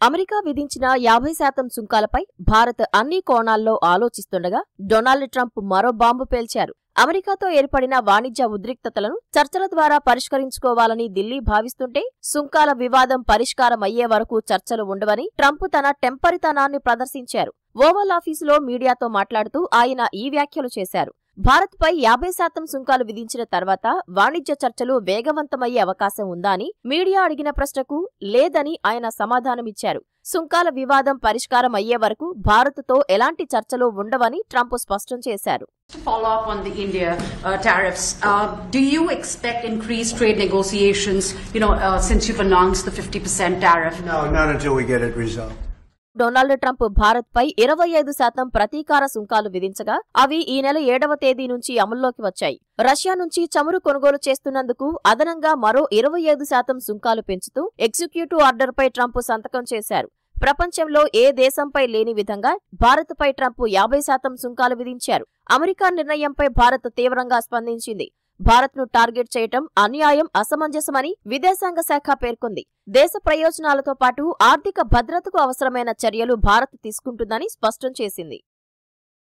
America విధించిన 50% సుంకాలపై భారత్ అన్ని కోణాల్లో ఆలోచిస్తుండగా డొనాల్డ్ ట్రంప్ మరో బాంబు పేల్చారు. అమెరికాతో ఏర్పడిన వాణిజ్య ఉద్రిక్తతలను చర్చల ద్వారా పరిష్కరించుకోవాలని ఢిల్లీ భావిస్తుంటే సుంకాల వివాదం పరిష్కారం అయ్యే వరకు చర్చలు ఉండవని ట్రంప్ తన టెంపరితనాన్ని ప్రదర్శించారు. ఓవల్ ఆఫీసులో మీడియాతో మాట్లాడుతూ ఆయన ఈ వ్యాఖ్యలు చేశారు. భారత్పై 50% సుంకాలు విధించిన తర్వాత వాణిజ్య చర్చలు వేగవంతమయ్యే అవకాశం ఉందా అని మీడియా అడిగిన ప్రశ్నకు లేదని ఆయన సమాధానమిచ్చారు. సుంకాల వివాదం పరిష్కారం అయ్యే వరకు భారత్తో ఎలాంటి చర్చలు ఉండవని ట్రంప్ స్పష్టం చేశారు. To follow up on the India tariffs, do you expect increased trade negotiations, since you've announced the 50% tariff? No, not until we get it resolved. Donald Trump భారత్పై 25% ప్రతీకార సుంకాలు విధించగా అవి ఈ నెల 7వ తేదీ నుంచి అమల్లోకి వచ్చాయి. రష్యా నుంచి చమురు కొనుగోలు చేస్తున్నందుకు అదనంగా మరో 25% సుంకాలు పెంచుతూ ఎగ్జిక్యూటివ్ ఆర్డర్పై ట్రంప్ సంతకం చేశారు. ప్రపంచంలో ఏ దేశంపై లేని విధంగా భారత్పై ట్రంప్ 50% సుంకాలు విధించారు. అమెరికా నిర్ణయంపై భారత్ తీవ్రంగా స్పందించింది. భారత్ను టార్గెట్ చేయటం అన్యాయం, అసమంజసమని విదేశాంగ శాఖ పేర్కొంది. దేశ ప్రయోజనాలతో పాటు ఆర్థిక భద్రతకు అవసరమైన చర్యలు భారత్ తీసుకుంటుందని స్పష్టం చేసింది.